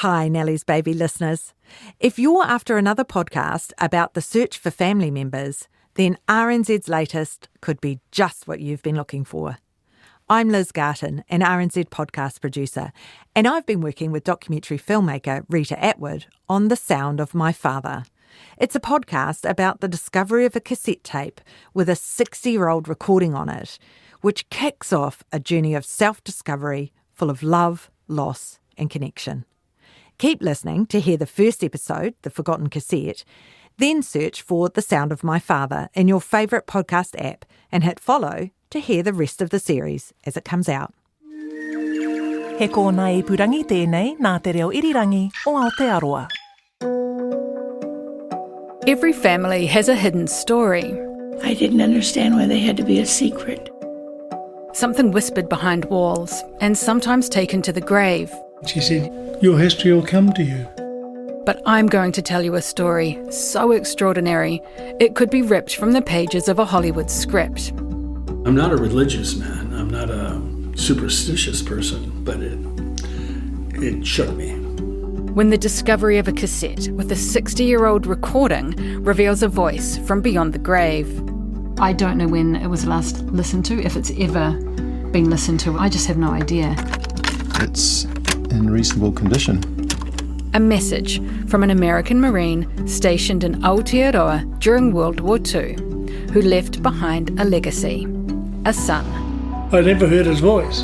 Hi, Nellie's baby listeners. If you're after another podcast about the search for family members, then RNZ's latest could be just what you've been looking for. I'm Liz Garton, an RNZ podcast producer, and I've been working with documentary filmmaker Rita Attwood on The Sound of My Father. It's a podcast about the discovery of a cassette tape with a 60-year-old recording on it, which kicks off a journey of self-discovery full of love, loss, and connection. Keep listening to hear the first episode, The Forgotten Cassette, then search for The Sound of My Father in your favourite podcast app and hit follow to hear the rest of the series as it comes out. He kōna ipurangi tēnei nā te reo irirangi o Aotearoa. Every family has a hidden story. I didn't understand why they had to be a secret. Something whispered behind walls and sometimes taken to the grave. She said, "Your history will come to you." But I'm going to tell you a story so extraordinary, it could be ripped from the pages of a Hollywood script. I'm not a religious man. I'm not a superstitious person, but it shook me. When the discovery of a cassette with a 60-year-old recording reveals a voice from beyond the grave. I don't know when it was last listened to, if it's ever been listened to. I just have no idea. It's in reasonable condition. A message from an American Marine stationed in Aotearoa during World War II, who left behind a legacy, a son. I never heard his voice.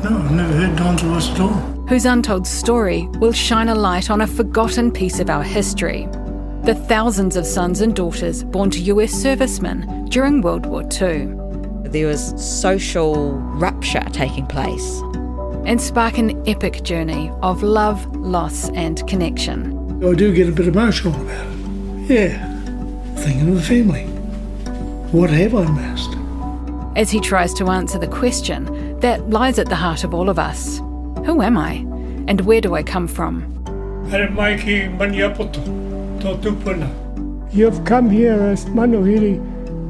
No, I've never heard Don's voice at all. Whose untold story will shine a light on a forgotten piece of our history. The thousands of sons and daughters born to US servicemen during World War II. There was social rupture taking place. And spark an epic journey of love, loss and connection. I do get a bit emotional about it. Yeah, thinking of the family. What have I missed? As he tries to answer the question that lies at the heart of all of us. Who am I? And where do I come from? You've come here as Manuhiri,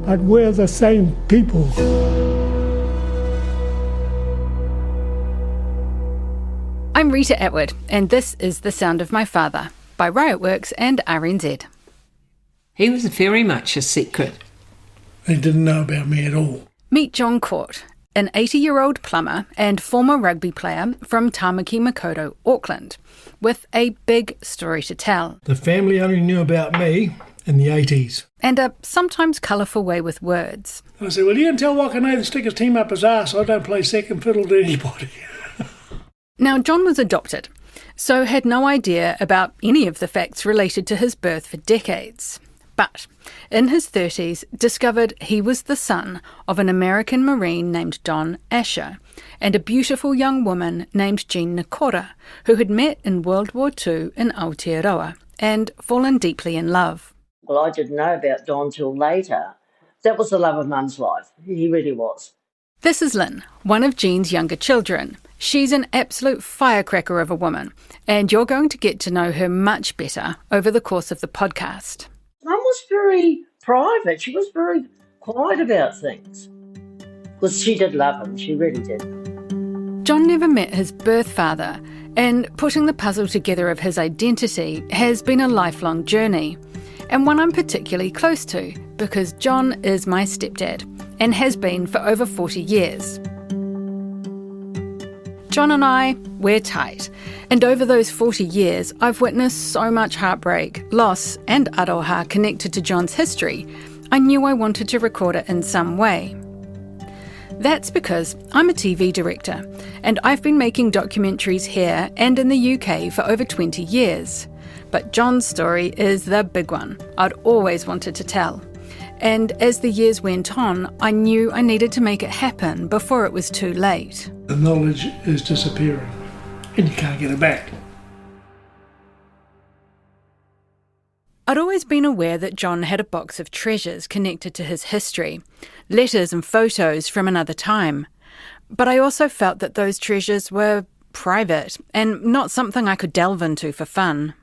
but we're the same people. I'm Rita Attwood, and this is The Sound of My Father by Riotworks and RNZ. He was very much a secret. They didn't know about me at all. Meet John Court, an 80-year-old plumber and former rugby player from Tāmaki Makaurau, Auckland, with a big story to tell. The family only knew about me in the 80s. And a sometimes colourful way with words. I said, well, you can tell Wahine to stick his team up his arse. I don't play second fiddle to anybody. Now, John was adopted, so had no idea about any of the facts related to his birth for decades. But in his 30s, discovered he was the son of an American Marine named Don Asher and a beautiful young woman named Jean Nikora, who had met in World War II in Aotearoa and fallen deeply in love. Well, I didn't know about Don till later. That was the love of Mum's life. He really was. This is Lynn, one of Jean's younger children. She's an absolute firecracker of a woman, and you're going to get to know her much better over the course of the podcast. Mum was very private. She was very quiet about things. Because she did love him. She really did. John never met his birth father, and putting the puzzle together of his identity has been a lifelong journey, and one I'm particularly close to because John is my stepdad and has been for over 40 years. John and I, we're tight, and over those 40 years I've witnessed so much heartbreak, loss and aroha connected to John's history, I knew I wanted to record it in some way. That's because I'm a TV director, and I've been making documentaries here and in the UK for over 20 years. But John's story is the big one I'd always wanted to tell. And as the years went on, I knew I needed to make it happen before it was too late. The knowledge is disappearing, and you can't get it back. I'd always been aware that John had a box of treasures connected to his history, letters and photos from another time. But I also felt that those treasures were private and not something I could delve into for fun.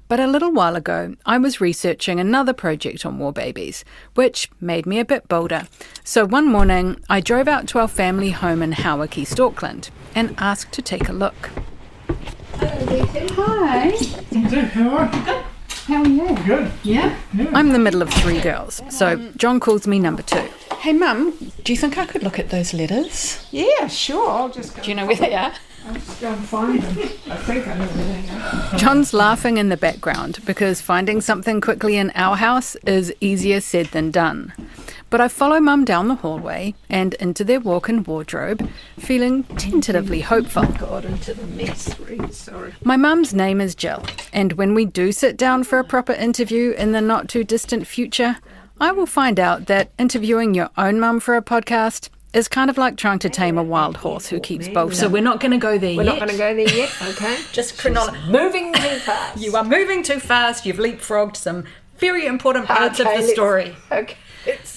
But a little while ago, I was researching another project on war babies, which made me a bit bolder. So one morning, I drove out to our family home in Howard, East Auckland, and asked to take a look. Hi. How are you? Good. How are you? Good. Yeah? I'm the middle of 3 girls, so John calls me number 2. Hey, Mum, do you think I could look at those letters? Yeah, sure. I'll just go. Do you know where they are? I'll just go and find them. I think I know where they are. John's laughing in the background because finding something quickly in our house is easier said than done. But I follow Mum down the hallway and into their walk-in wardrobe, feeling tentatively hopeful. Got into the mess, Rita, sorry. My mum's name is Jill, and when we do sit down for a proper interview in the not-too-distant future, I will find out that interviewing your own mum for a podcast is kind of like trying to tame a wild horse who keeps bolting. So we're not going to go there yet. We're not going to go there yet, okay? Just chronology. Moving too fast. You are moving too fast. You've leapfrogged some very important parts of the story. Okay.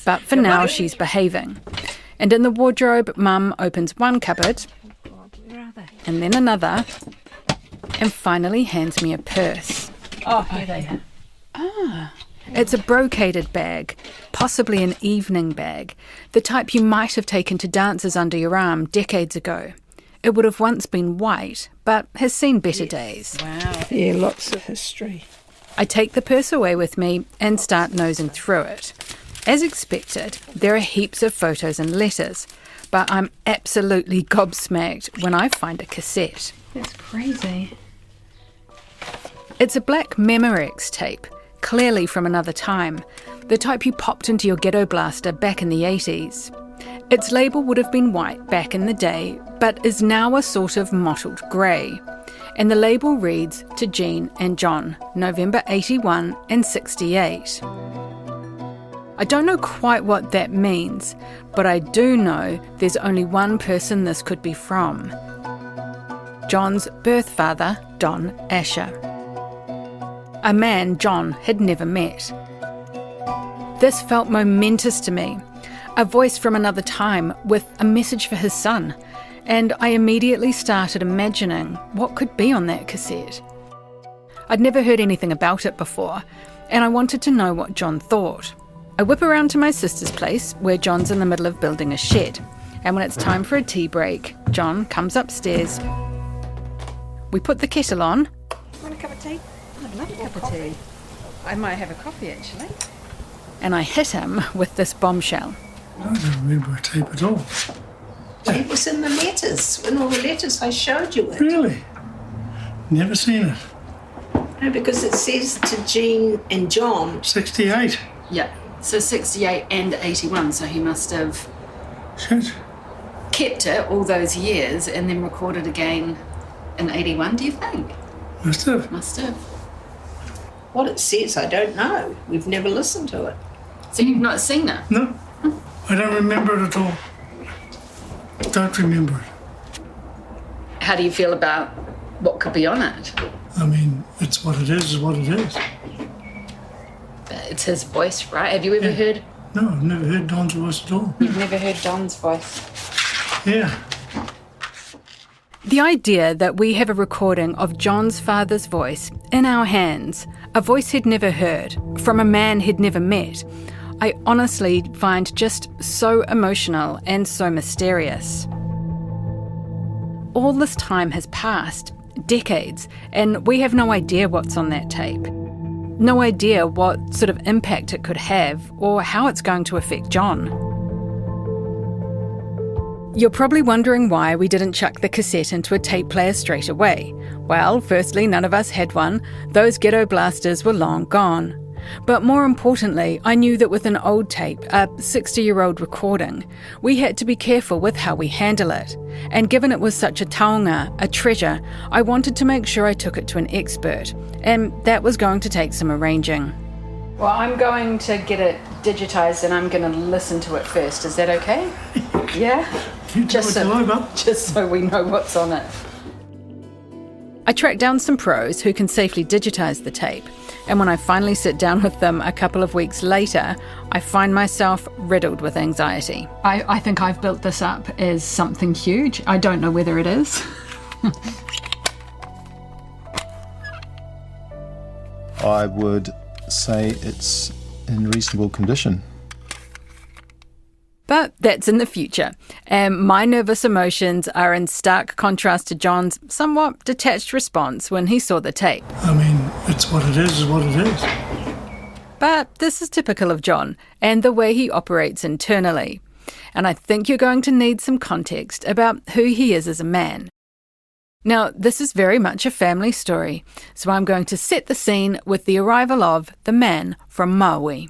But for now, she's behaving. And in the wardrobe, Mum opens one cupboard, and then another, and finally hands me a purse. Oh, here they are. Ah, it's a brocaded bag, possibly an evening bag, the type you might have taken to dances under your arm decades ago. It would have once been white, but has seen better days. Wow. Yeah, lots of history. I take the purse away with me and start nosing through it. As expected, there are heaps of photos and letters, but I'm absolutely gobsmacked when I find a cassette. That's crazy. It's a black Memorex tape, clearly from another time, the type you popped into your ghetto blaster back in the 80s. Its label would have been white back in the day, but is now a sort of mottled grey. And the label reads to Jean and John, November 81 and 68. I don't know quite what that means, but I do know there's only one person this could be from. John's birth father, Don Asher. A man John had never met. This felt momentous to me, a voice from another time with a message for his son, and I immediately started imagining what could be on that cassette. I'd never heard anything about it before, and I wanted to know what John thought. I whip around to my sister's place, where John's in the middle of building a shed, and when it's time for a tea break, John comes upstairs. We put the kettle on. Want a cup of tea? I'd love a cup of tea. I might have a coffee, actually. And I hit him with this bombshell. I don't remember a tape at all. It was in the letters, in all the letters I showed you it. Really? Never seen it. No, because it says to Jean and John. 68. Yeah, so 68 and 81, so he must have Shit. kept it all those years and then recorded again in 81, do you think? Must have. Must have. What it says, I don't know. We've never listened to it. So you've not seen it? No. I don't remember it at all. Don't remember it. How do you feel about what could be on it? I mean, it's what it is what it is. It's his voice, right? Have you ever heard? No, I've never heard Don's voice at all. You've never heard Don's voice? Yeah. The idea that we have a recording of John's father's voice in our hands, a voice he'd never heard, from a man he'd never met, I honestly find just so emotional and so mysterious. All this time has passed, decades, and we have no idea what's on that tape. No idea what sort of impact it could have or how it's going to affect John. You're probably wondering why we didn't chuck the cassette into a tape player straight away. Well, firstly, none of us had one. Those ghetto blasters were long gone. But more importantly, I knew that with an old tape, a 60-year-old recording, we had to be careful with how we handle it. And given it was such a taonga, a treasure, I wanted to make sure I took it to an expert. And that was going to take some arranging. Well, I'm going to get it digitised and I'm going to listen to it first. Is that okay? Yeah? Just so we know what's on it. I tracked down some pros who can safely digitise the tape. And when I finally sit down with them a couple of weeks later, I find myself riddled with anxiety. I think I've built this up as something huge. I don't know whether it is. I would say it's in reasonable condition. But that's in the future, and my nervous emotions are in stark contrast to John's somewhat detached response when he saw the tape. I mean, it's what it is what it is. But this is typical of John and the way he operates internally. And I think you're going to need some context about who he is as a man. Now, this is very much a family story, so I'm going to set the scene with the arrival of the man from Maui.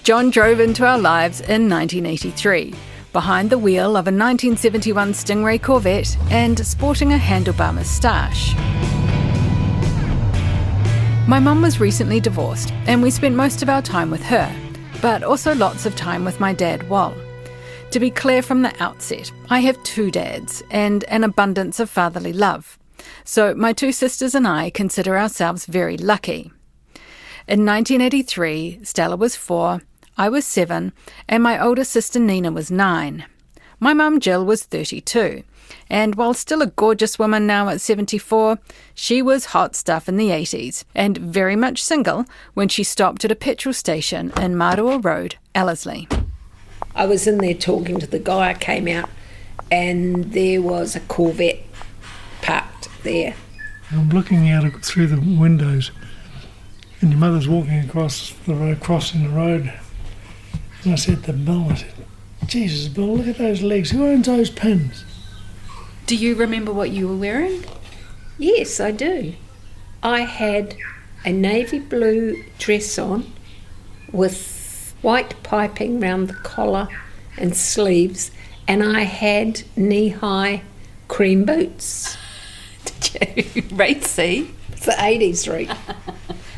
John drove into our lives in 1983, behind the wheel of a 1971 Stingray Corvette and sporting a handlebar moustache. My mum was recently divorced, and we spent most of our time with her, but also lots of time with my dad, Wal. To be clear from the outset, I have 2 dads and an abundance of fatherly love, so my 2 sisters and I consider ourselves very lucky. In 1983, Stella was 4, I was 7, and my older sister Nina was 9. My mum Jill was 32, and while still a gorgeous woman now at 74, she was hot stuff in the 80s and very much single when she stopped at a petrol station in Marua Road, Ellerslie. I was in there talking to the guy. I came out and there was a Corvette parked there. I'm looking out through the windows and your mother's walking across the road, crossing the road. And I said to Bill, I said, Jesus, Bill, look at those legs. Who owns those pins? Do you remember what you were wearing? Yes, I do. I had a navy blue dress on with white piping round the collar and sleeves, and I had knee-high cream boots. Did you? Racy? It's the 80s, Rita.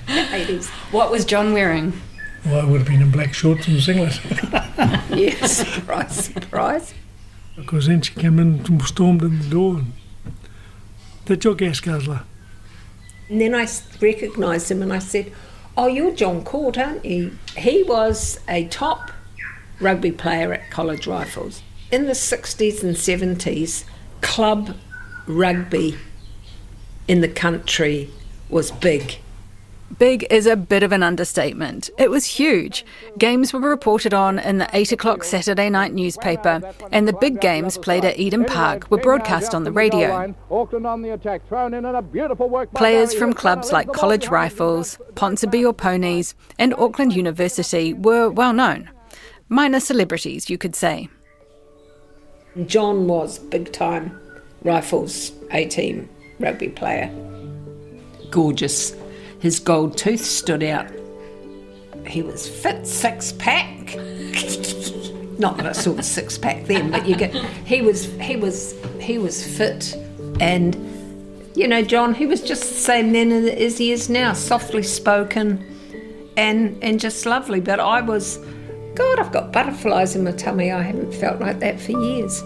The 80s. What was John wearing? Well, I would have been in black shorts and singlet. Yes, surprise, surprise. Because then she came in and stormed in the door and, "That's your gas guzzler." And then I recognised him and I said, "Oh, you're John Court, aren't you?" He was a top rugby player at College Rifles. In the 60s and 70s, club rugby in the country was big. Big is a bit of an understatement. It was huge. Games were reported on in the 8 o'clock Saturday night newspaper, and the big games played at Eden Park were broadcast on the radio. Players from clubs like College Rifles, Ponsonby or Ponies, and Auckland University were well known. Minor celebrities, you could say. John was big-time Rifles A-team rugby player. Gorgeous. His gold tooth stood out. He was fit, six-pack. Not that I saw the six-pack then, but you get. He was fit, and you know, John. He was just the same then as he is now. Softly spoken, and just lovely. But I was, God, I've got butterflies in my tummy. I haven't felt like that for years.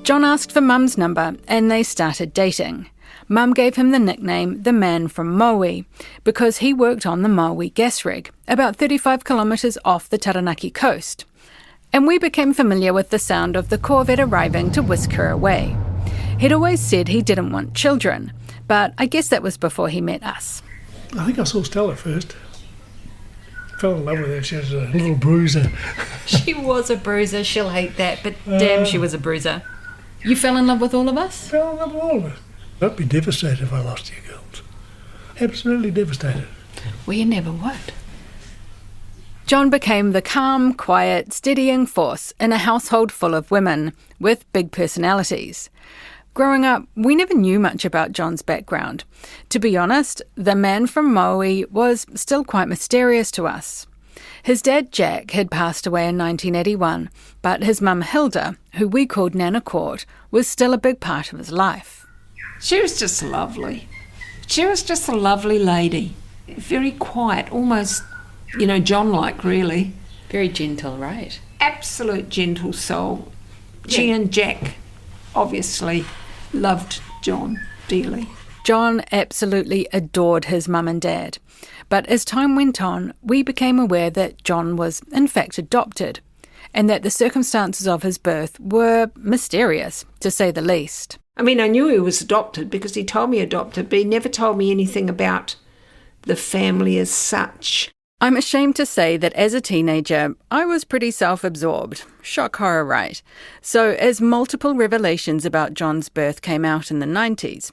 John asked for Mum's number, and they started dating. Mum gave him the nickname the man from Maui because he worked on the Maui gas rig, about 35 kilometres off the Taranaki coast. And we became familiar with the sound of the Corvette arriving to whisk her away. He'd always said he didn't want children, but I guess that was before he met us. I think I saw Stella first. Fell in love with her. She was a little bruiser. She was a bruiser. She'll hate that, but damn, she was a bruiser. You fell in love with all of us? Fell in love with all of us. I'd be devastated if I lost you girls. Absolutely devastated. Well, you never would. John became the calm, quiet, steadying force in a household full of women with big personalities. Growing up, we never knew much about John's background. To be honest, the man from Maui was still quite mysterious to us. His dad, Jack, had passed away in 1981, but his mum, Hilda, who we called Nana Court, was still a big part of his life. She was just lovely. She was just a lovely lady. Very quiet, almost, you know, John-like, really. Very gentle, right? Absolute gentle soul. She and Jack, obviously, loved John dearly. John absolutely adored his mum and dad. But as time went on, we became aware that John was, in fact, adopted, and that the circumstances of his birth were mysterious, to say the least. I mean, I knew he was adopted because he told me adopted, but he never told me anything about the family as such. I'm ashamed to say that as a teenager, I was pretty self-absorbed. Shock horror, right? So as multiple revelations about John's birth came out in the 90s,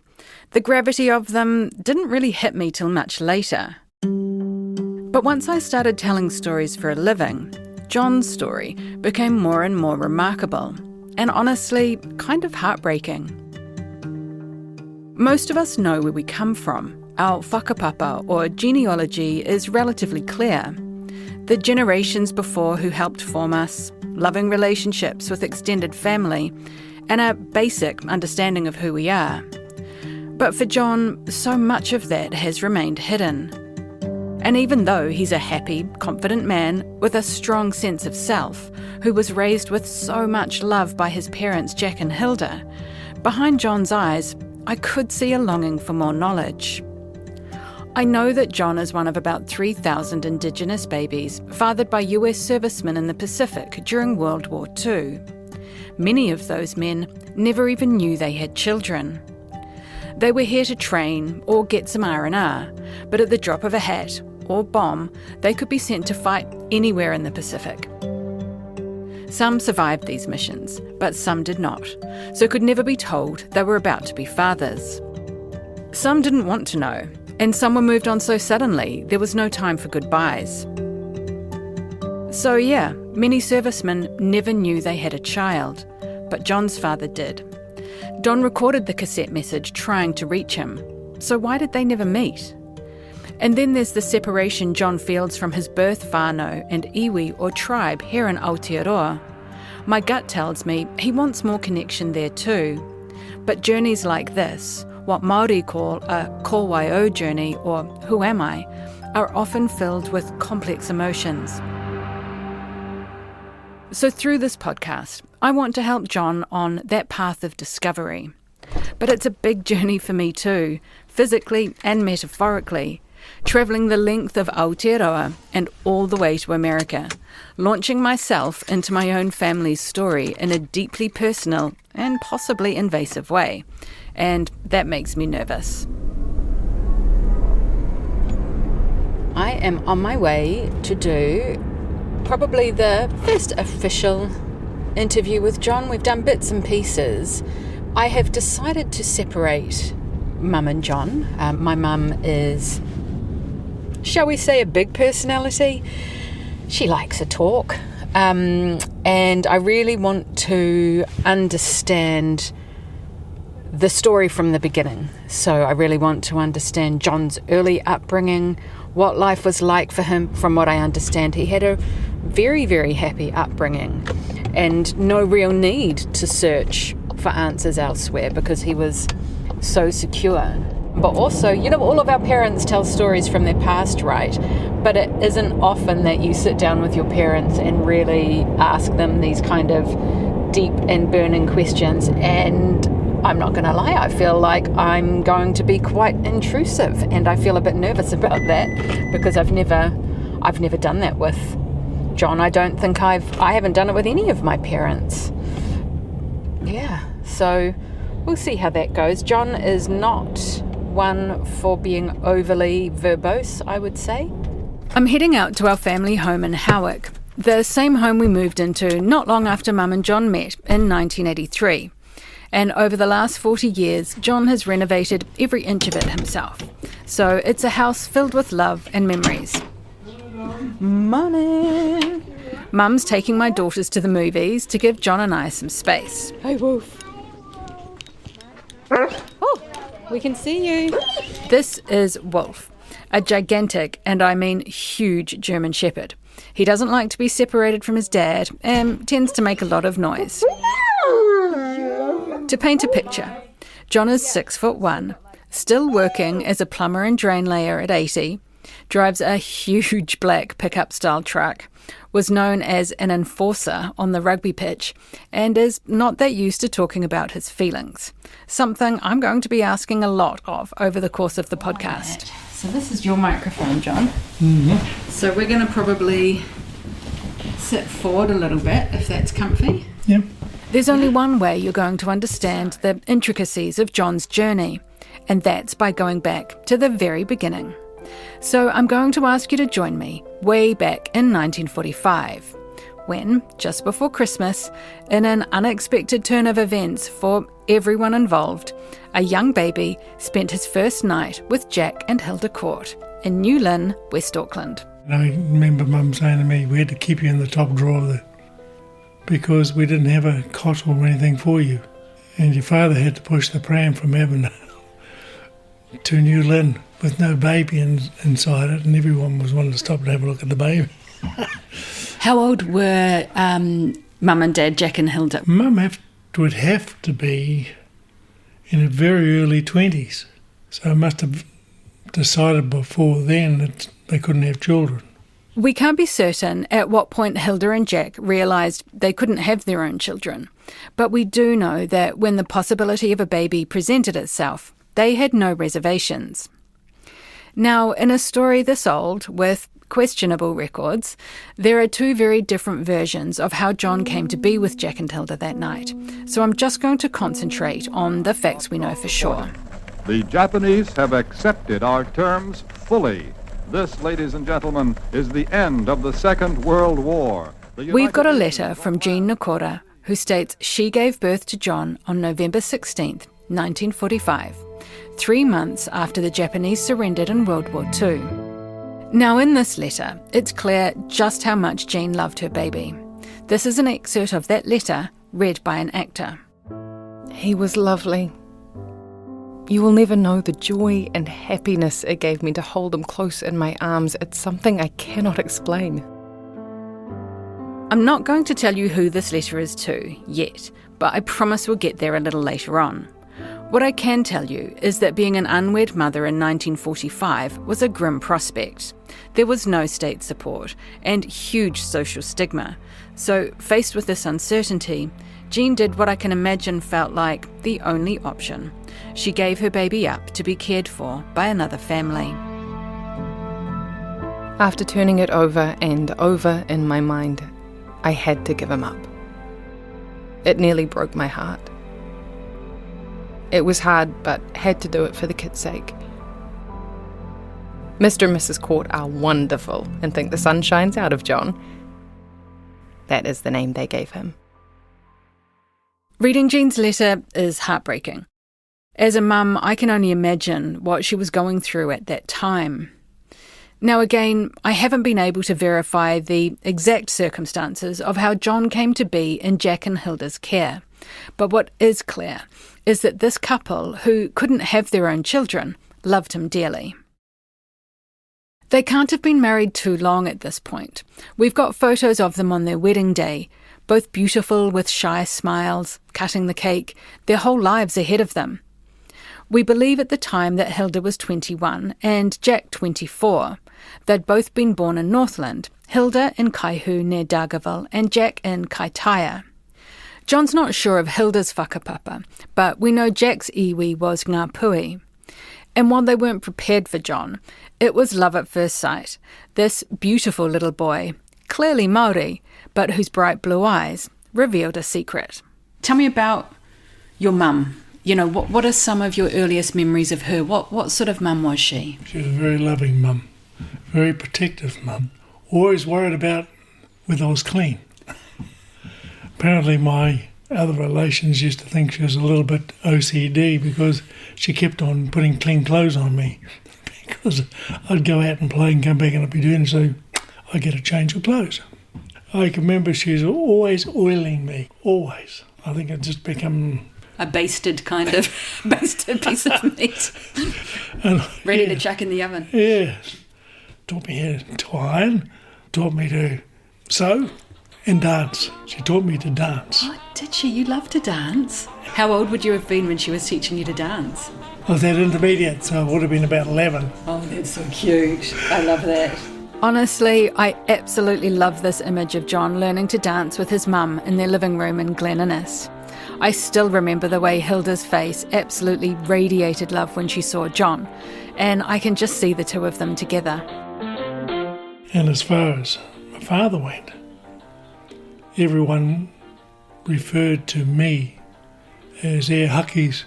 the gravity of them didn't really hit me till much later. But once I started telling stories for a living, John's story became more and more remarkable, and honestly, kind of heartbreaking. Most of us know where we come from. Our whakapapa, or genealogy, is relatively clear. The generations before who helped form us, loving relationships with extended family, and a basic understanding of who we are. But for John, so much of that has remained hidden. And even though he's a happy, confident man with a strong sense of self, who was raised with so much love by his parents Jack and Hilda, behind John's eyes, I could see a longing for more knowledge. I know that John is one of about 3,000 Indigenous babies fathered by US servicemen in the Pacific during World War II. Many of those men never even knew they had children. They were here to train or get some R&R, but at the drop of a hat or bomb, they could be sent to fight anywhere in the Pacific. Some survived these missions, but some did not, so could never be told they were about to be fathers. Some didn't want to know, and some were moved on so suddenly there was no time for goodbyes. So yeah, many servicemen never knew they had a child, but John's father did. Don recorded the cassette message trying to reach him, so why did they never meet? And then there's the separation John feels from his birth whānau and iwi or tribe here in Aotearoa. My gut tells me he wants more connection there too. But journeys like this, what Māori call a ko wai o journey, or who am I, are often filled with complex emotions. So through this podcast, I want to help John on that path of discovery. But it's a big journey for me too, physically and metaphorically, travelling the length of Aotearoa and all the way to America, launching myself into my own family's story in a deeply personal and possibly invasive way. And that makes me nervous. I am on my way to do probably the first official interview with John. We've done bits and pieces. I have decided to separate Mum and John. My mum is, shall we say, a big personality. She likes to talk. And I really want to understand the story from the beginning. So I really want to understand John's early upbringing, what life was like for him. From what I understand, he had a very, very happy upbringing and no real need to search for answers elsewhere because he was so secure. But also, you know, all of our parents tell stories from their past, right? But it isn't often that you sit down with your parents and really ask them these kind of deep and burning questions. And I'm not going to lie, I feel like I'm going to be quite intrusive, and I feel a bit nervous about that because I've never done that with John. I don't think I haven't done it with any of my parents. Yeah, so we'll see how that goes. John is not one for being overly verbose, I would say. I'm heading out to our family home in Howick, the same home we moved into not long after Mum and John met in 1983. And over the last 40 years, John has renovated every inch of it himself. So it's a house filled with love and memories. Money! Mum's taking my daughters to the movies to give John and I some space. Hey, Wolf. Oh, we can see you. This is Wolf, a gigantic, and I mean huge, German Shepherd. He doesn't like to be separated from his dad and tends to make a lot of noise. To paint a picture, John is 6'1", still working as a plumber and drain layer at 80, drives a huge black pickup-style truck, was known as an enforcer on the rugby pitch, and is not that used to talking about his feelings, something I'm going to be asking a lot of over the course of the podcast. So this is your microphone, John. Mm-hmm. So we're going to probably sit forward a little bit, if that's comfy. Yep. There's only one way you're going to understand the intricacies of John's journey, and that's by going back to the very beginning. So I'm going to ask you to join me way back in 1945, when, just before Christmas, in an unexpected turn of events for everyone involved, a young baby spent his first night with Jack and Hilda Court in New Lynn, West Auckland. I remember Mum saying to me, we had to keep you in the top drawer because we didn't have a cot or anything for you. And your father had to push the pram from Avondale to New Lynn with no baby inside it, and everyone was wanting to stop and have a look at the baby. How old were Mum and Dad, Jack and Hilda? Mum would have to be in her very early 20s, so I must have decided before then that they couldn't have children. We can't be certain at what point Hilda and Jack realised they couldn't have their own children, but we do know that when the possibility of a baby presented itself, they had no reservations. Now, in a story this old, with questionable records, there are two very different versions of how John came to be with Jack and Hilda that night, so I'm just going to concentrate on the facts we know for sure. The Japanese have accepted our terms fully. This, ladies and gentlemen, is the end of the Second World War. We've got a letter from Jean Nakora, who states she gave birth to John on November 16th, 1945, 3 months after the Japanese surrendered in World War II. Now, in this letter, it's clear just how much Jean loved her baby. This is an excerpt of that letter read by an actor. He was lovely. You will never know the joy and happiness it gave me to hold him close in my arms. It's something I cannot explain. I'm not going to tell you who this letter is to yet, but I promise we'll get there a little later on. What I can tell you is that being an unwed mother in 1945 was a grim prospect. There was no state support and huge social stigma. So, faced with this uncertainty, Jean did what I can imagine felt like the only option. She gave her baby up to be cared for by another family. After turning it over and over in my mind, I had to give him up. It nearly broke my heart. It was hard, but had to do it for the kid's sake. Mr. and Mrs. Court are wonderful and think the sun shines out of John. That is the name they gave him. Reading Jean's letter is heartbreaking. As a mum, I can only imagine what she was going through at that time. Now again, I haven't been able to verify the exact circumstances of how John came to be in Jack and Hilda's care. But what is clear is that this couple, who couldn't have their own children, loved him dearly. They can't have been married too long at this point. We've got photos of them on their wedding day, both beautiful with shy smiles, cutting the cake, their whole lives ahead of them. We believe at the time that Hilda was 21 and Jack 24. They'd both been born in Northland, Hilda in Kaihu near Dargaville and Jack in Kaitaia. John's not sure of Hilda's whakapapa, but we know Jack's iwi was Ngāpui. And while they weren't prepared for John, it was love at first sight. This beautiful little boy, clearly Māori, but whose bright blue eyes revealed a secret. Tell me about your mum. You know, what are some of your earliest memories of her? What sort of mum was she? She was a very loving mum, very protective mum. Always worried about whether I was clean. Apparently my other relations used to think she was a little bit OCD because she kept on putting clean clothes on me. Because I'd go out and play and come back and I'd be doing so, I'd get a change of clothes. I can remember she was always oiling me, always. I think it just become... a basted piece of meat. And, ready to chuck in the oven. Yeah. Taught me how to iron, taught me to sew and dance. She taught me to dance. Oh, did she? You love to dance? How old would you have been when she was teaching you to dance? I was at intermediate, so I would have been about 11. Oh, that's so cute. I love that. Honestly, I absolutely love this image of John learning to dance with his mum in their living room in Glen Innes. I still remember the way Hilda's face absolutely radiated love when she saw John, and I can just see the two of them together. And as far as my father went, everyone referred to me as their Hucky's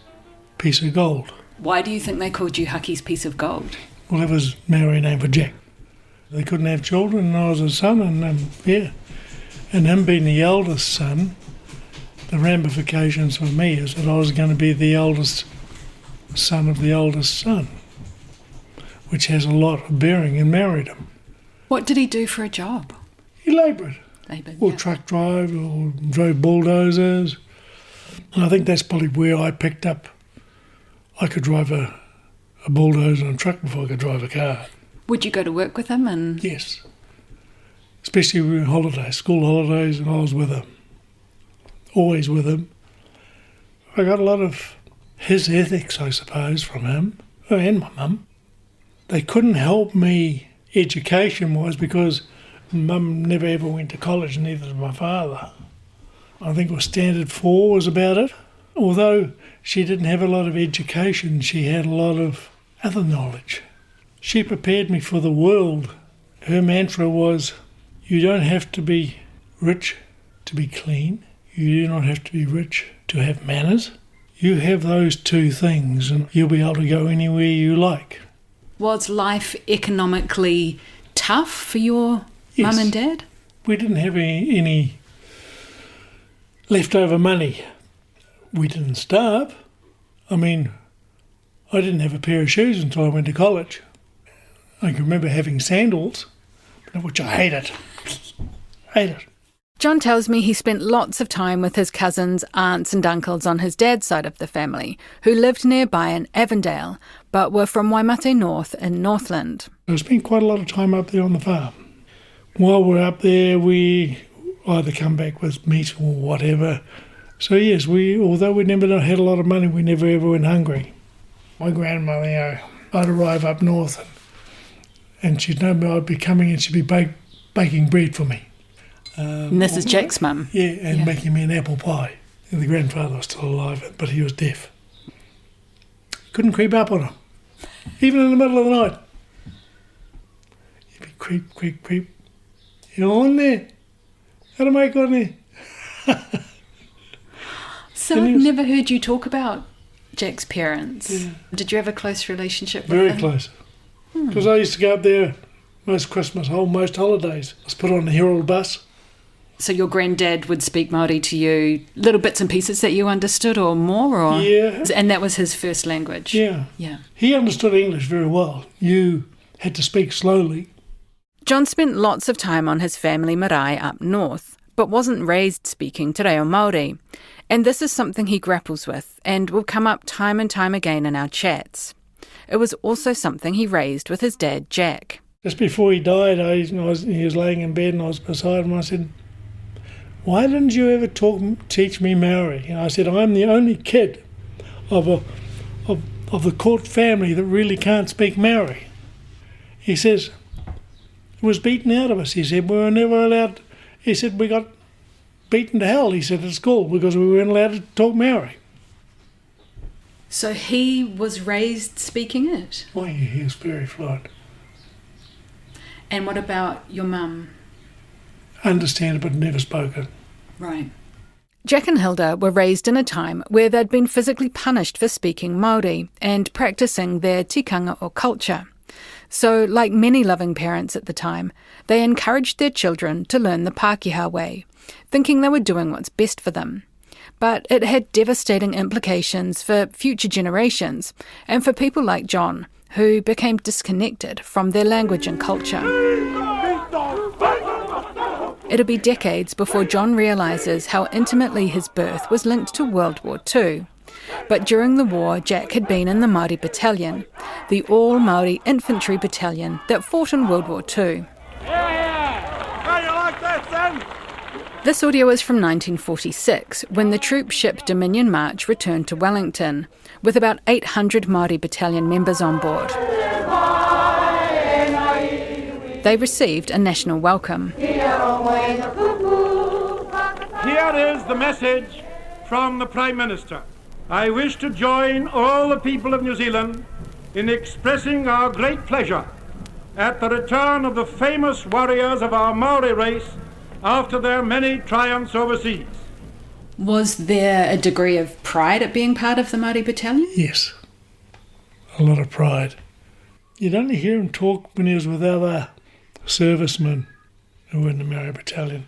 piece of gold. Why do you think they called you Hucky's piece of gold? Well, that was Maori name for Jack. They couldn't have children, and I was a son, and And him being the eldest son, the ramifications for me is that I was going to be the eldest son of the eldest son, which has a lot of bearing in marriedom. What did he do for a job? He laboured. Or truck drive, or drove bulldozers. And I think that's probably where I picked up. I could drive a bulldozer and a truck before I could drive a car. Would you go to work with him? And yes. Especially when we were on holidays, school holidays, and I was with him. Always with him. I got a lot of his ethics, I suppose, from him, and my mum. They couldn't help me education-wise because Mum never ever went to college, neither did my father. I think it was Standard 4 was about it. Although she didn't have a lot of education, she had a lot of other knowledge. She prepared me for the world. Her mantra was, you don't have to be rich to be clean. You do not have to be rich to have manners. You have those two things and you'll be able to go anywhere you like. Was life economically tough for your mum and dad? We didn't have any leftover money. We didn't starve. I mean, I didn't have a pair of shoes until I went to college. I can remember having sandals, which I hated. John tells me he spent lots of time with his cousins, aunts and uncles on his dad's side of the family, who lived nearby in Avondale, but were from Waimate North in Northland. I spent quite a lot of time up there on the farm. While we're up there, we either come back with meat or whatever. So yes, although we never had a lot of money, we never ever went hungry. My grandmother, I'd arrive up north and she'd know me, I'd be coming and she'd be baking bread for me. And this is Jack's mum? Yeah, and making me an apple pie. And the grandfather was still alive, but he was deaf. Couldn't creep up on him, even in the middle of the night. He'd be creep. You're on there? How to make on there? So I've never heard you talk about Jack's parents. Yeah. Did you have a close relationship with them? Very close. Because I used to go up there most Christmas, most holidays. I was put on the Herald bus. So your granddad would speak Māori to you, little bits and pieces that you understood or more? Or? Yeah. And that was his first language? Yeah. He understood English very well. You had to speak slowly. John spent lots of time on his family marae up north, but wasn't raised speaking te reo Māori. And this is something he grapples with and will come up time and time again in our chats. It was also something he raised with his dad, Jack. Just before he died, he was laying in bed and I was beside him and I said, why didn't you ever teach me Māori? And I said, I'm the only kid of the court family that really can't speak Māori. He says, it was beaten out of us. He said, we were never allowed. He said, we got beaten to hell, he said, at school because we weren't allowed to talk Māori. So he was raised speaking it? Oh, yeah, he was very fluent. And what about your mum? Understand it, but never spoken. Right. Jack and Hilda were raised in a time where they'd been physically punished for speaking Māori and practising their tikanga or culture. So, like many loving parents at the time, they encouraged their children to learn the Pākehā way, thinking they were doing what's best for them. But it had devastating implications for future generations and for people like John, who became disconnected from their language and culture. It'll be decades before John realises how intimately his birth was linked to World War II. But during the war, Jack had been in the Māori Battalion, the all-Māori infantry battalion that fought in World War II. This audio is from 1946, when the troop ship Dominion March returned to Wellington, with about 800 Māori battalion members on board. They received a national welcome. Here is the message from the Prime Minister. I wish to join all the people of New Zealand in expressing our great pleasure at the return of the famous warriors of our Māori race after their many triumphs overseas. Was there a degree of pride at being part of the Māori Battalion? Yes, a lot of pride. You'd only hear him talk when he was with other servicemen who were in the Māori battalion.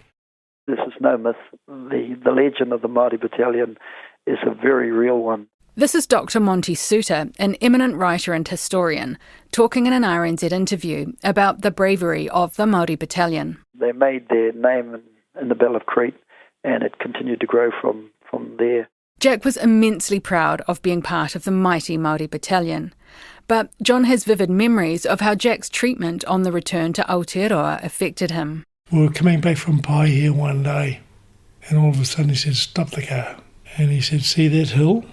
This is no myth. The legend of the Māori battalion is a very real one. This is Dr. Monty Suter, an eminent writer and historian, talking in an RNZ interview about the bravery of the Māori battalion. They made their name in the Battle of Crete, and it continued to grow from there. Jack was immensely proud of being part of the mighty Māori battalion. But John has vivid memories of how Jack's treatment on the return to Aotearoa affected him. We were coming back from Pai here one day, and all of a sudden he said, "Stop the car." And he said, "See that hill?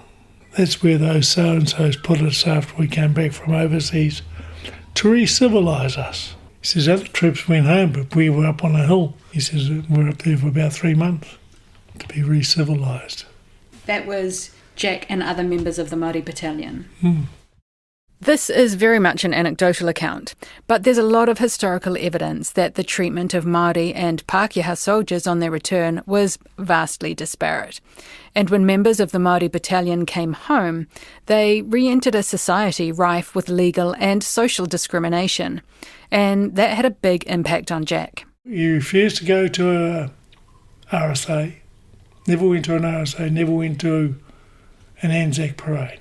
That's where those so-and-sos put us after we came back from overseas to re-civilise us." He says, "Other troops went home, but we were up on a hill." He says, "We were up there for about 3 months to be re-civilised." That was Jack and other members of the Māori battalion. Mm. This is very much an anecdotal account, but there's a lot of historical evidence that the treatment of Māori and Pākehā soldiers on their return was vastly disparate. And when members of the Māori battalion came home, they re-entered a society rife with legal and social discrimination, and that had a big impact on Jack. He refused to go to a RSA, never went to an RSA, never went to an Anzac parade,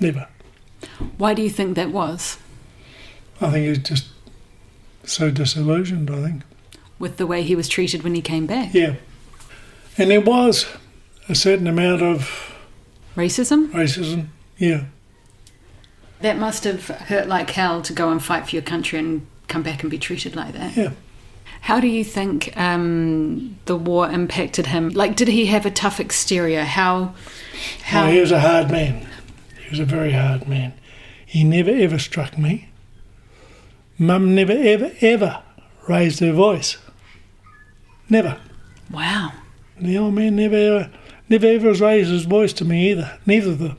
never. Why do you think that was? I think he was just so disillusioned, I think. With the way he was treated when he came back? Yeah. And there was a certain amount of... Racism? Racism, yeah. That must have hurt like hell to go and fight for your country and come back and be treated like that. Yeah. How do you think the war impacted him? Like, did he have a tough exterior? How? Oh, he was a hard man. He was a very hard man. He never ever struck me. Mum never ever raised her voice. Never. Wow. The old man never ever raised his voice to me either. Neither of them.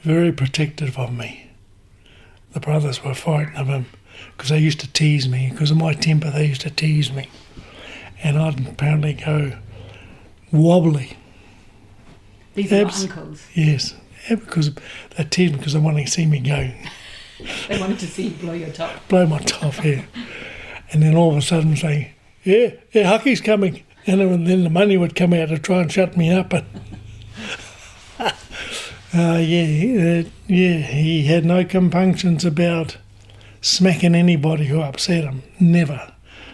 Very protective of me. The brothers were frightened of him because they used to tease me. Because of my temper, they used to tease me. And I'd apparently go wobbly. These are my uncles? Yes. Yeah, because they teased me because they wanted to see me go. They wanted to see you blow your top. Blow my top, yeah. And then all of a sudden say, yeah, Hucky's coming. And then the money would come out to try and shut me up. And he had no compunctions about smacking anybody who upset him. Never.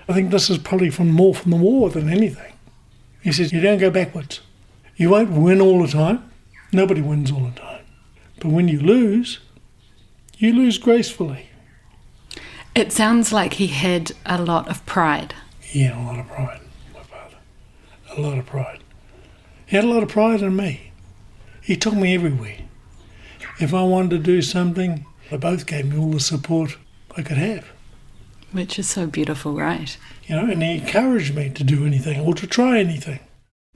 I think this is probably more from the war than anything. He says, you don't go backwards. You won't win all the time. Nobody wins all the time. But when you lose gracefully. It sounds like he had a lot of pride. He had a lot of pride, my father. A lot of pride. He had a lot of pride in me. He took me everywhere. If I wanted to do something, they both gave me all the support I could have. Which is so beautiful, right? You know, and he encouraged me to do anything or to try anything.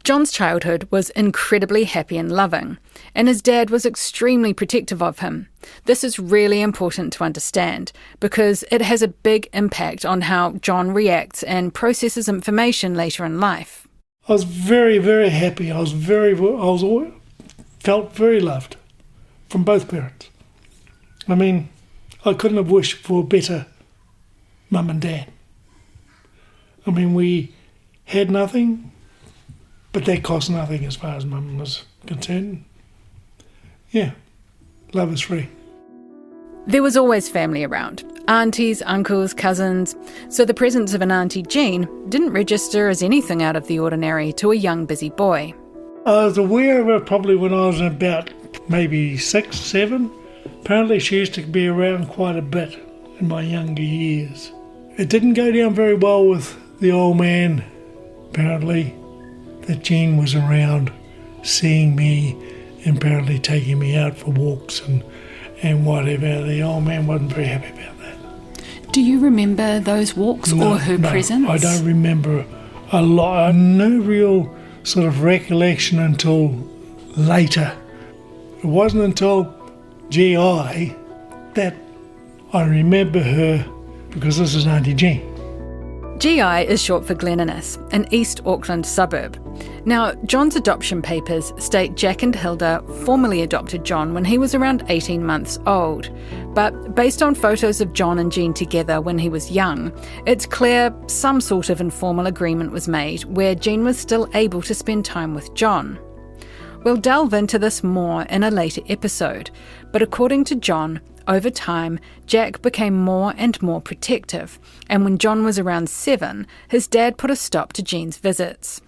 John's childhood was incredibly happy and loving, and his dad was extremely protective of him. This is really important to understand because it has a big impact on how John reacts and processes information later in life. I was very, very happy. I felt very loved from both parents. I mean, I couldn't have wished for a better mum and dad. I mean, we had nothing, but that cost nothing as far as mum was concerned. Yeah, love is free. There was always family around. Aunties, uncles, cousins. So the presence of an Auntie Jean didn't register as anything out of the ordinary to a young, busy boy. I was aware of her probably when I was about maybe 6, 7. Apparently she used to be around quite a bit in my younger years. It didn't go down very well with the old man, apparently, that Jean was around seeing me and apparently taking me out for walks and whatever. The old man wasn't very happy about that. Do you remember those walks or her presence? I don't remember a lot. No real sort of recollection until later. It wasn't until GI that I remember her, because this is Auntie Jean. GI is short for Glen Innes, an East Auckland suburb. Now, John's adoption papers state Jack and Hilda formally adopted John when he was around 18 months old. But based on photos of John and Jean together when he was young, it's clear some sort of informal agreement was made where Jean was still able to spend time with John. We'll delve into this more in a later episode, but according to John, over time, Jack became more and more protective, and when John was around 7, his dad put a stop to Jean's visits.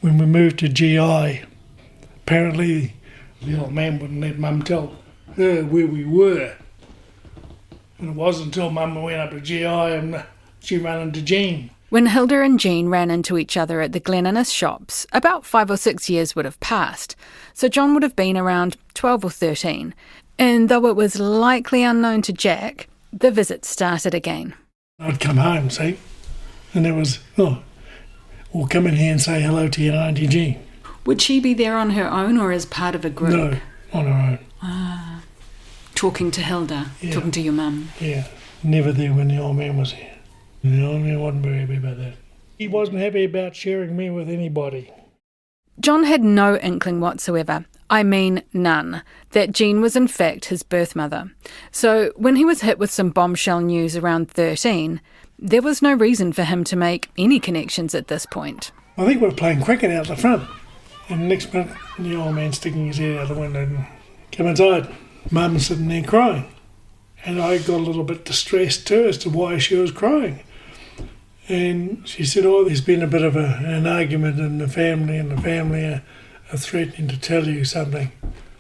When we moved to GI, apparently the old man wouldn't let Mum tell her where we were. And it wasn't until Mum went up to GI and she ran into Jean. When Hilda and Jean ran into each other at the Glen Innes shops, about 5 or 6 years would have passed, so John would have been around 12 or 13. And though it was likely unknown to Jack, the visits started again. I'd come home, see, and there was, we'll come in here and say hello to your Auntie Jean. Would she be there on her own or as part of a group? No, on her own. Talking to Hilda, talking to your mum. Yeah, never there when the old man was here. The old man wasn't very happy about that. He wasn't happy about sharing me with anybody. John had no inkling whatsoever, I mean none, that Jean was in fact his birth mother. So when he was hit with some bombshell news around 13, there was no reason for him to make any connections at this point. I think we were playing cricket out the front, and the next minute the old man sticking his head out the window and come inside. Mum sitting there crying, and I got a little bit distressed too as to why she was crying. And she said, there's been a bit of an argument in the family, and the family are threatening to tell you something.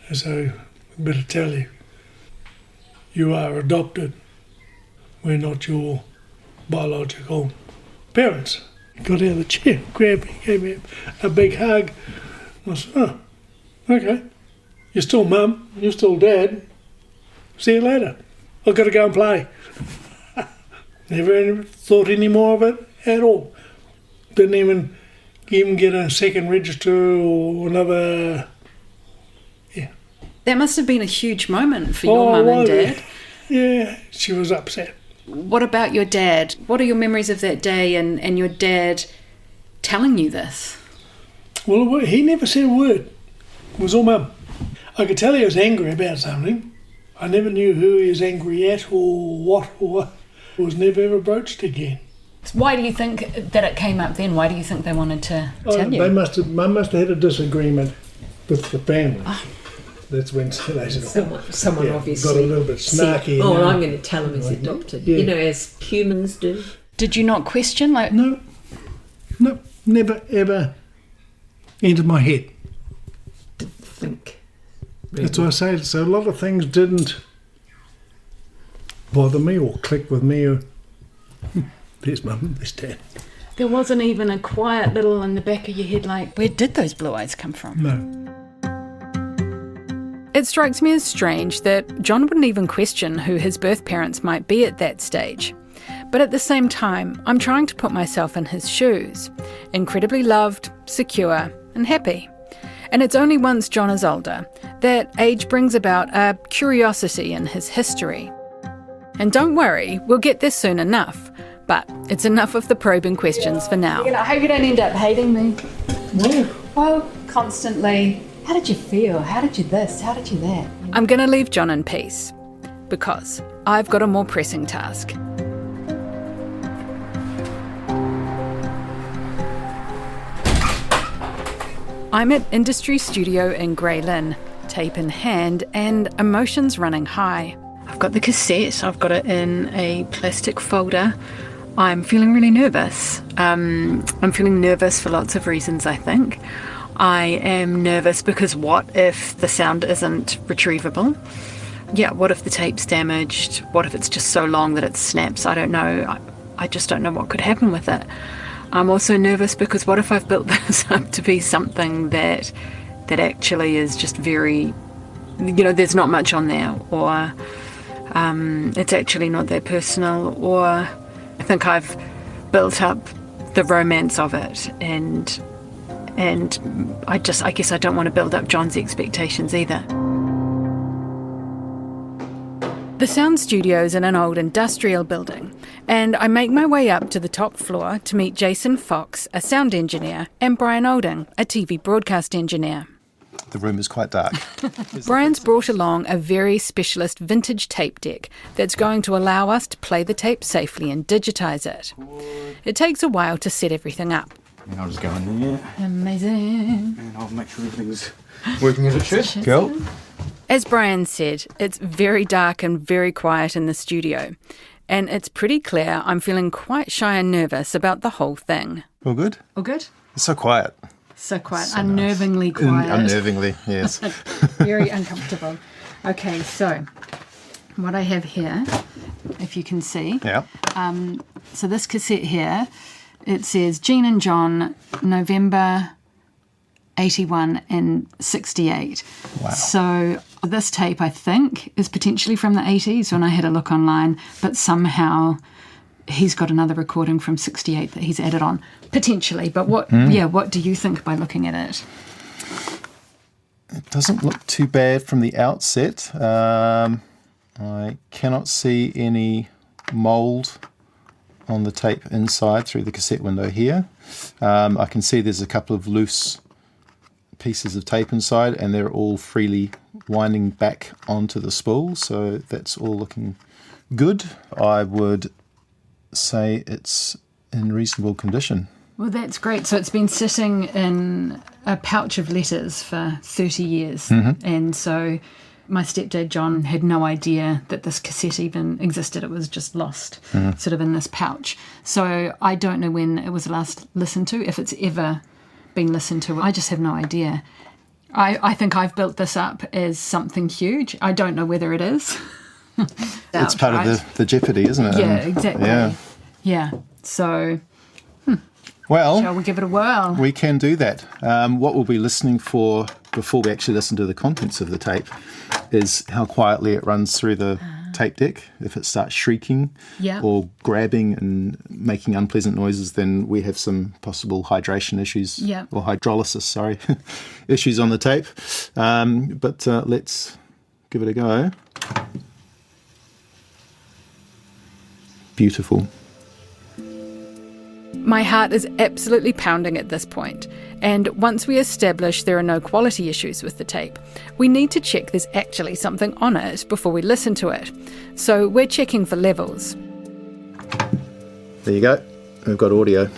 And so we better tell you. You are adopted. We're not your biological parents. He got out of the chair, grabbed me, gave me a big hug. I said, okay. You're still Mum, you're still Dad. See you later. I've got to go and play. Never thought any more of it at all. Didn't even get a second register or another. Yeah. That must have been a huge moment for your mum and dad. Yeah, she was upset. What about your dad? What are your memories of that day and your dad telling you this? Well, he never said a word. It was all Mum. I could tell he was angry about something. I never knew who he was angry at or what or what. It was never ever broached again. Why do you think that it came up then? Why do you think they wanted to tell you? Mum must have had a disagreement with the family. That's when they said, someone obviously got a little bit snarky. I'm going to tell him he's adopted. Yeah. As humans do. Did you not question? No, never ever entered my head. Didn't think. Really. That's what I say. So a lot of things didn't bother me or click with me or there's Mum, there's Dad. There wasn't even a quiet little in the back of your head like, where did those blue eyes come from? No. It strikes me as strange that John wouldn't even question who his birth parents might be at that stage. But at the same time, I'm trying to put myself in his shoes. Incredibly loved, secure, and happy. And it's only once John is older that age brings about a curiosity in his history. And don't worry, we'll get there soon enough. But it's enough of the probing questions for now. I hope you don't end up hating me. No. Well, constantly. How did you feel? How did you this? How did you that? I'm going to leave John in peace. Because I've got a more pressing task. I'm at Industry Studio in Grey Lynn, tape in hand and emotions running high. I've got the cassette, I've got it in a plastic folder. I'm feeling really nervous. I'm feeling nervous for lots of reasons, I think. I am nervous because what if the sound isn't retrievable? Yeah, what if the tape's damaged? What if it's just so long that it snaps? I don't know. I just don't know what could happen with it. I'm also nervous because what if I've built this up to be something that actually is just very, there's not much on there, or it's actually not that personal, or I think I've built up the romance of it, and I guess I don't want to build up John's expectations either. The sound studio's in an old industrial building, And I make my way up to the top floor to meet Jason Fox, a sound engineer, and Brian Olding, a TV broadcast engineer. The room is quite dark. Brian's brought along a very specialist vintage tape deck that's going to allow us to play the tape safely and digitise it. It takes a while to set everything up. And I'll just go in there. Amazing. And I'll make sure everything's working as it should. Cool. As Brian said, it's very dark and very quiet in the studio. And it's pretty clear I'm feeling quite shy and nervous about the whole thing. All good? All good? It's so quiet. So quiet. So unnervingly quiet. Unnervingly, yes. Very uncomfortable. Okay, so what I have here, if you can see. Yeah. So this cassette here, it says Jean and John, November 81 and 68. Wow. So this tape, I think, is potentially from the 80s when I had a look online, but somehow he's got another recording from 68 that he's added on. Potentially, but what do you think by looking at it? It doesn't look too bad from the outset. I cannot see any mould on the tape inside through the cassette window here. I can see there's a couple of loose pieces of tape inside, and they're all freely winding back onto the spool, so that's all looking good. I would say it's in reasonable condition. Well, that's great. So it's been sitting in a pouch of letters for 30 years. Mm-hmm. And so my stepdad, John, had no idea that this cassette even existed. It was just lost, sort of in this pouch. So I don't know when it was last listened to, if it's ever been listened to. I just have no idea. I think I've built this up as something huge. I don't know whether it is. It's part of the jeopardy, isn't it? Yeah, exactly. Yeah. So... Well, shall we give it a whirl? We can do that. What we'll be listening for before we actually listen to the contents of the tape is how quietly it runs through the tape deck. If it starts shrieking or grabbing and making unpleasant noises, then we have some possible hydration issues or hydrolysis, issues on the tape. But let's give it a go. Beautiful. My heart is absolutely pounding at this point, and once we establish there are no quality issues with the tape, we need to check there's actually something on it before we listen to it. So we're checking for levels. There you go. We've got audio.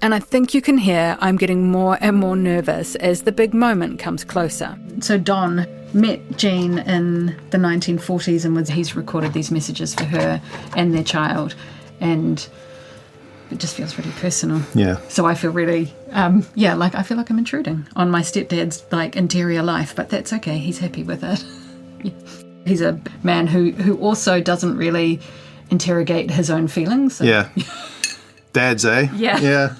And I think you can hear I'm getting more and more nervous as the big moment comes closer. So Don met Jean in the 1940s and he's recorded these messages for her and their child, and it just feels really personal. Yeah. So I feel really, I feel like I'm intruding on my stepdad's interior life, but that's okay. He's happy with it. He's a man who also doesn't really interrogate his own feelings. So. Yeah. Dads, eh? Yeah.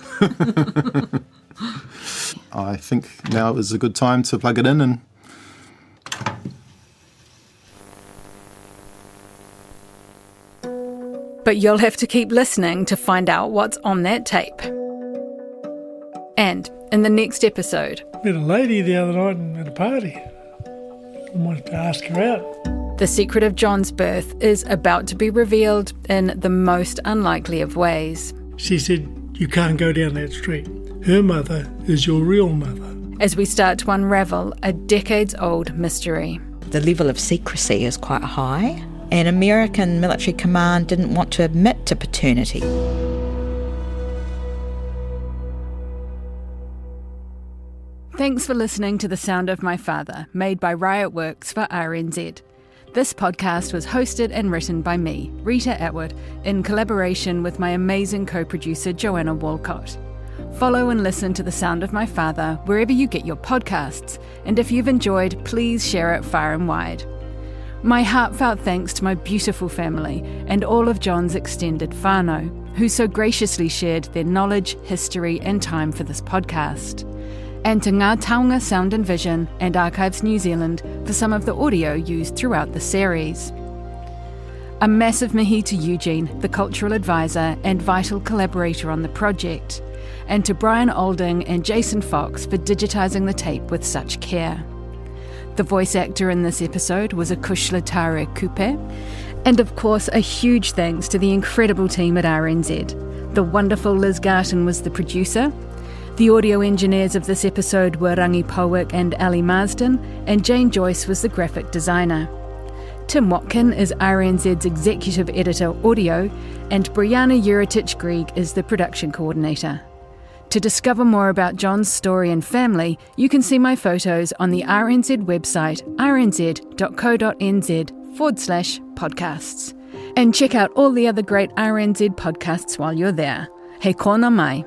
I think now is a good time to plug it in and... But you'll have to keep listening to find out what's on that tape. And in the next episode... Met a lady the other night at a party. I wanted to ask her out. The secret of John's birth is about to be revealed in the most unlikely of ways. She said, you can't go down that street. Her mother is your real mother. As we start to unravel a decades-old mystery. The level of secrecy is quite high. And American military command didn't want to admit to paternity. Thanks for listening to The Sound of My Father, made by Riot Works for RNZ. This podcast was hosted and written by me, Rita Attwood, in collaboration with my amazing co-producer Joanna Walcott. Follow and listen to The Sound of My Father wherever you get your podcasts, and if you've enjoyed, please share it far and wide. My heartfelt thanks to my beautiful family and all of John's extended whānau, who so graciously shared their knowledge, history and time for this podcast. And to Ngā Taonga Sound and Vision and Archives New Zealand for some of the audio used throughout the series. A massive mihi to Eugene, the cultural advisor and vital collaborator on the project, and to Brian Olding and Jason Fox for digitising the tape with such care. The voice actor in this episode was Akushla Tare Kupe, And of course, a huge thanks to the incredible team at RNZ. The wonderful Liz Garton was the producer. The audio engineers of this episode were Rangi Powick and Ali Marsden, and Jane Joyce was the graphic designer. Tim Watkin is RNZ's executive editor audio, and Brianna Juritich-Grieg is the production coordinator. To discover more about John's story and family, you can see my photos on the RNZ website rnz.co.nz/podcasts. And check out all the other great RNZ podcasts while you're there. He kōna mai.